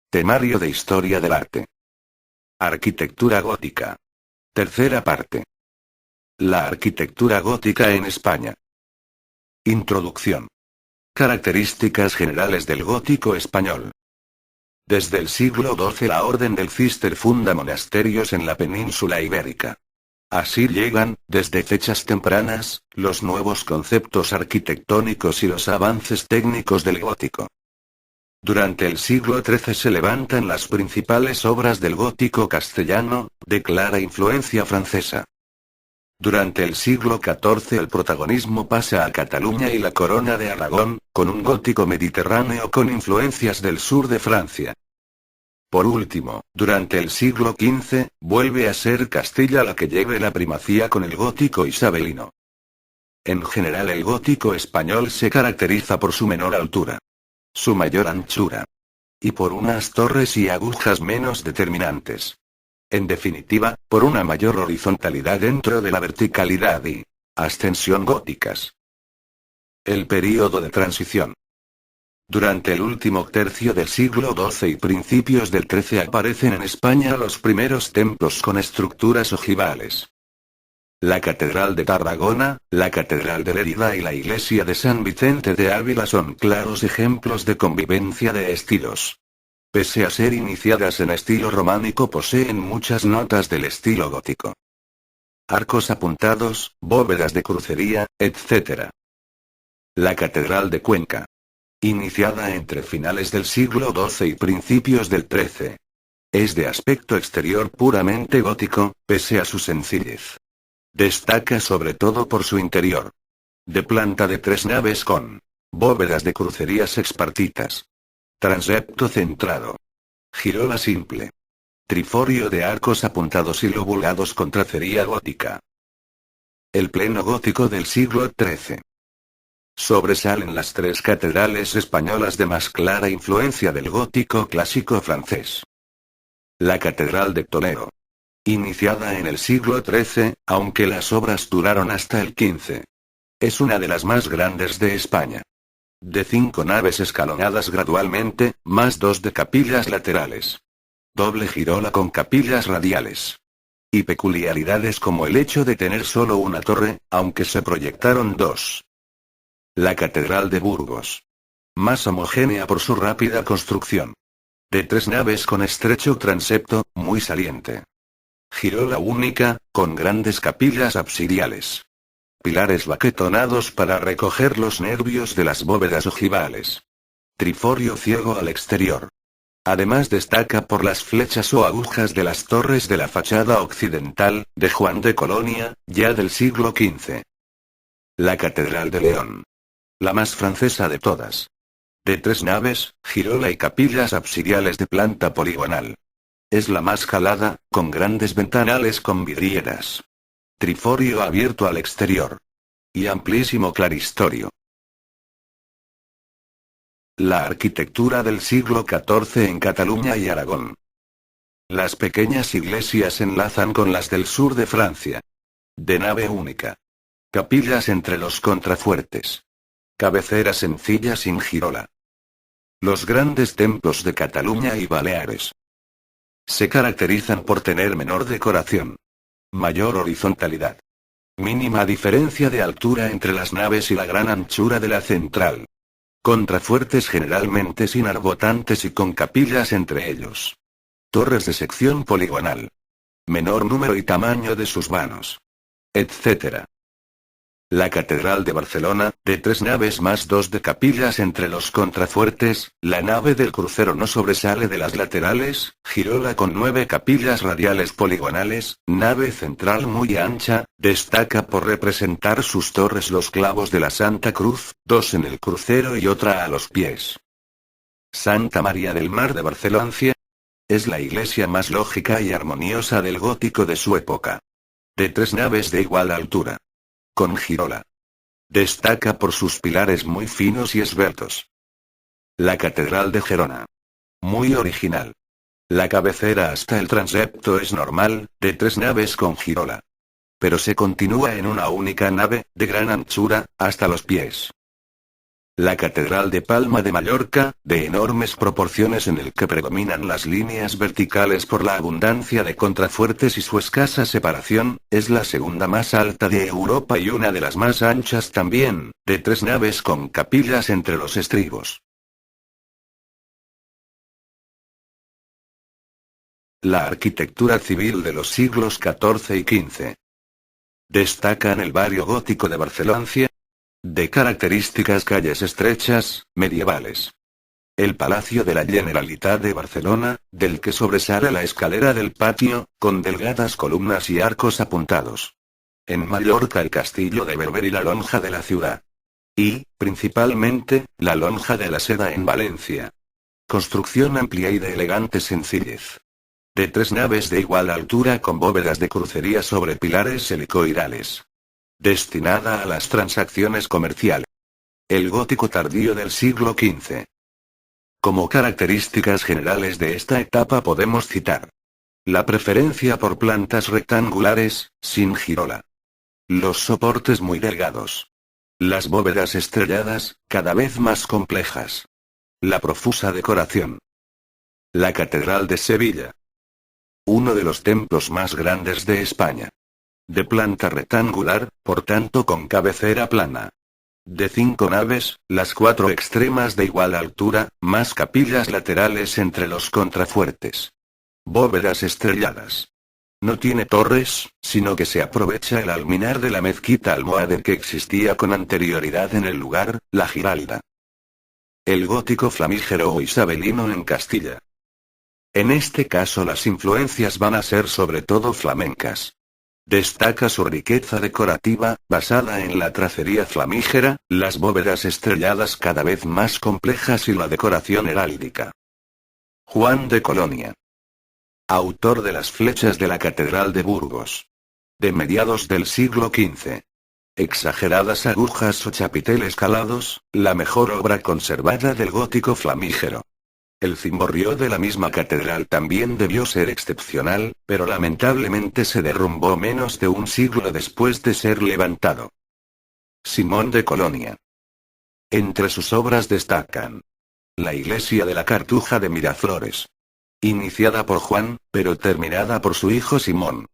Temario de Historia del Arte. Arquitectura gótica. Tercera parte. La arquitectura gótica en España. Introducción. Características generales del gótico español. Desde el siglo XII la Orden del Císter funda monasterios en la península ibérica. Así llegan, desde fechas tempranas, los nuevos conceptos arquitectónicos y los avances técnicos del gótico. Durante el siglo XIII se levantan las principales obras del gótico castellano, de clara influencia francesa. Durante el siglo XIV el protagonismo pasa a Cataluña y la Corona de Aragón, con un gótico mediterráneo con influencias del sur de Francia. Por último, durante el siglo XV, vuelve a ser Castilla la que lleve la primacía con el gótico isabelino. En general el gótico español se caracteriza por su menor altura, su mayor anchura, y por unas torres y agujas menos determinantes. En definitiva, por una mayor horizontalidad dentro de la verticalidad y ascensión góticas. El período de transición. Durante el último tercio del siglo XII y principios del XIII aparecen en España los primeros templos con estructuras ojivales. La Catedral de Tarragona, la Catedral de Lérida y la Iglesia de San Vicente de Ávila son claros ejemplos de convivencia de estilos. Pese a ser iniciadas en estilo románico, poseen muchas notas del estilo gótico. Arcos apuntados, bóvedas de crucería, etc. La Catedral de Cuenca. Iniciada entre finales del siglo XII y principios del XIII. Es de aspecto exterior puramente gótico, pese a su sencillez. Destaca sobre todo por su interior. De planta de 3 naves con bóvedas de crucería sexpartitas. Transepto centrado. Girola simple. Triforio de arcos apuntados y lobulados con tracería gótica. El pleno gótico del siglo XIII. Sobresalen las 3 catedrales españolas de más clara influencia del gótico clásico francés. La Catedral de Toledo. Iniciada en el siglo XIII, aunque las obras duraron hasta el XV. Es una de las más grandes de España. De 5 naves escalonadas gradualmente, más 2 de capillas laterales. Doble girola con capillas radiales. Y peculiaridades como el hecho de tener solo una torre, aunque se proyectaron 2. La Catedral de Burgos. Más homogénea por su rápida construcción. De 3 naves con estrecho transepto, muy saliente. Girola única, con grandes capillas absidiales. Pilares baquetonados para recoger los nervios de las bóvedas ojivales. Triforio ciego al exterior. Además destaca por las flechas o agujas de las torres de la fachada occidental, de Juan de Colonia, ya del siglo XV. La Catedral de León. La más francesa de todas. De 3 naves, girola y capillas absidiales de planta poligonal. Es la más calada, con grandes ventanales con vidrieras. Triforio abierto al exterior. Y amplísimo claristorio. La arquitectura del siglo XIV en Cataluña y Aragón. Las pequeñas iglesias enlazan con las del sur de Francia. De nave única. Capillas entre los contrafuertes. Cabecera sencilla sin girola. Los grandes templos de Cataluña y Baleares. Se caracterizan por tener menor decoración. Mayor horizontalidad. Mínima diferencia de altura entre las naves y la gran anchura de la central. Contrafuertes generalmente sin arbotantes y con capillas entre ellos. Torres de sección poligonal. Menor número y tamaño de sus vanos. Etc. La Catedral de Barcelona, de 3 naves más 2 de capillas entre los contrafuertes, la nave del crucero no sobresale de las laterales, girola con 9 capillas radiales poligonales, nave central muy ancha, destaca por representar sus torres los clavos de la Santa Cruz, 2 en el crucero y otra a los pies. Santa María del Mar de Barcelona. Es la iglesia más lógica y armoniosa del gótico de su época. De 3 naves de igual altura. Con girola. Destaca por sus pilares muy finos y esbeltos. La Catedral de Gerona. Muy original. La cabecera hasta el transepto es normal, de 3 naves con girola. Pero se continúa en una única nave, de gran anchura, hasta los pies. La Catedral de Palma de Mallorca, de enormes proporciones en el que predominan las líneas verticales por la abundancia de contrafuertes y su escasa separación, es la segunda más alta de Europa y una de las más anchas también, de 3 naves con capillas entre los estribos. La arquitectura civil de los siglos XIV y XV. Destaca en el barrio gótico de Barcelona, de características calles estrechas, medievales. El Palacio de la Generalitat de Barcelona, del que sobresale la escalera del patio, con delgadas columnas y arcos apuntados. En Mallorca el Castillo de Berber y la Lonja de la Ciudad. Y, principalmente, la Lonja de la Seda en Valencia. Construcción amplia y de elegante sencillez. De 3 naves de igual altura con bóvedas de crucería sobre pilares helicoidales. Destinada a las transacciones comerciales. El gótico tardío del siglo XV. Como características generales de esta etapa podemos citar: la preferencia por plantas rectangulares, sin girola. Los soportes muy delgados. Las bóvedas estrelladas, cada vez más complejas. La profusa decoración. La Catedral de Sevilla. Uno de los templos más grandes de España. De planta rectangular, por tanto con cabecera plana. De 5 naves, las 4 extremas de igual altura, más capillas laterales entre los contrafuertes. Bóvedas estrelladas. No tiene torres, sino que se aprovecha el alminar de la mezquita almohade que existía con anterioridad en el lugar, la Giralda. El gótico flamígero o isabelino en Castilla. En este caso las influencias van a ser sobre todo flamencas. Destaca su riqueza decorativa, basada en la tracería flamígera, las bóvedas estrelladas cada vez más complejas y la decoración heráldica. Juan de Colonia. Autor de las flechas de la Catedral de Burgos. De mediados del siglo XV. Exageradas agujas o chapiteles calados, la mejor obra conservada del gótico flamígero. El cimborrio de la misma catedral también debió ser excepcional, pero lamentablemente se derrumbó menos de un siglo después de ser levantado. Simón de Colonia. Entre sus obras destacan: la iglesia de la Cartuja de Miraflores. Iniciada por Juan, pero terminada por su hijo Simón.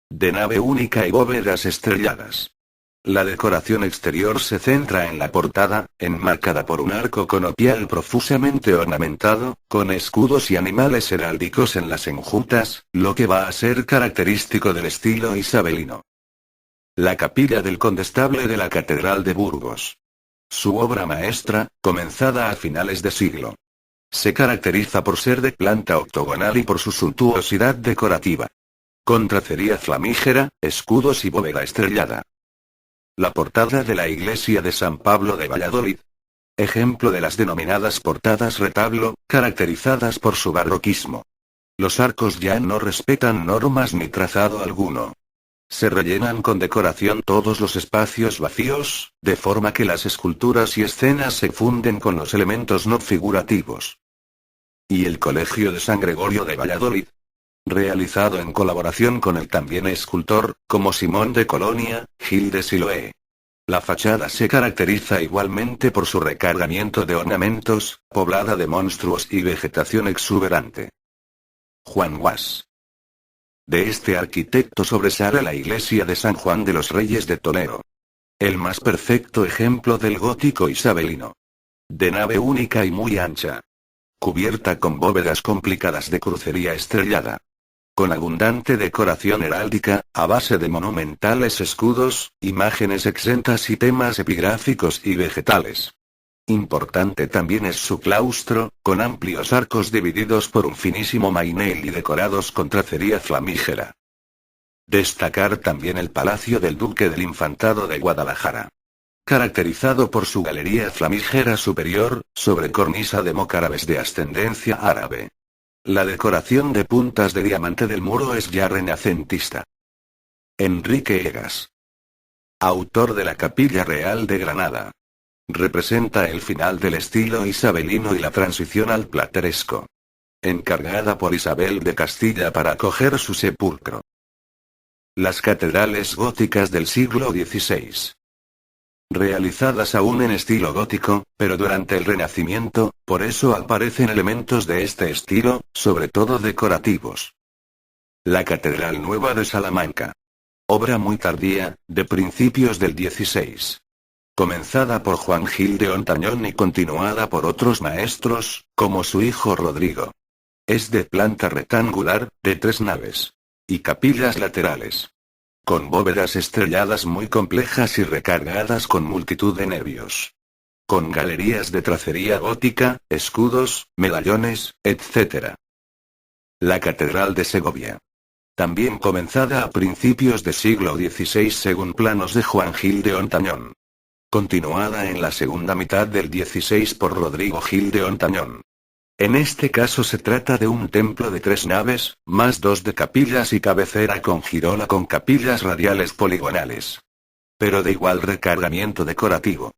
De nave única y bóvedas estrelladas. La decoración exterior se centra en la portada, enmarcada por un arco conopial profusamente ornamentado, con escudos y animales heráldicos en las enjutas, lo que va a ser característico del estilo isabelino. La capilla del condestable de la Catedral de Burgos. Su obra maestra, comenzada a finales de siglo. Se caracteriza por ser de planta octogonal y por su suntuosidad decorativa. Con tracería flamígera, escudos y bóveda estrellada. La portada de la iglesia de San Pablo de Valladolid. Ejemplo de las denominadas portadas retablo, caracterizadas por su barroquismo. Los arcos ya no respetan normas ni trazado alguno. Se rellenan con decoración todos los espacios vacíos, de forma que las esculturas y escenas se funden con los elementos no figurativos. Y el Colegio de San Gregorio de Valladolid. Realizado en colaboración con el también escultor, como Simón de Colonia, Gil de Siloé. La fachada se caracteriza igualmente por su recargamiento de ornamentos, poblada de monstruos y vegetación exuberante. Juan Guas. De este arquitecto sobresale la iglesia de San Juan de los Reyes de Toledo. El más perfecto ejemplo del gótico isabelino. De nave única y muy ancha. Cubierta con bóvedas complicadas de crucería estrellada. Con abundante decoración heráldica, a base de monumentales escudos, imágenes exentas y temas epigráficos y vegetales. Importante también es su claustro, con amplios arcos divididos por un finísimo mainel y decorados con tracería flamígera. Destacar también el Palacio del Duque del Infantado de Guadalajara. Caracterizado por su galería flamígera superior, sobre cornisa de mocárabes de ascendencia árabe. La decoración de puntas de diamante del muro es ya renacentista. Enrique Egas. Autor de la Capilla Real de Granada. Representa el final del estilo isabelino y la transición al plateresco. Encargada por Isabel de Castilla para acoger su sepulcro. Las catedrales góticas del siglo XVI. realizadas aún en estilo gótico, pero durante el Renacimiento, por eso aparecen elementos de este estilo, sobre todo decorativos. La Catedral Nueva de Salamanca. Obra muy tardía, de principios del 16. Comenzada por Juan Gil de Hontañón y continuada por otros maestros, como su hijo Rodrigo. Es de planta rectangular, de 3 naves. Y capillas laterales. Con bóvedas estrelladas muy complejas y recargadas con multitud de nervios. Con galerías de tracería gótica, escudos, medallones, etc. La Catedral de Segovia. También comenzada a principios del siglo XVI según planos de Juan Gil de Hontañón. Continuada en la segunda mitad del XVI por Rodrigo Gil de Hontañón. En este caso se trata de un templo de 3 naves, más 2 de capillas y cabecera con girola con capillas radiales poligonales. Pero de igual recargamiento decorativo.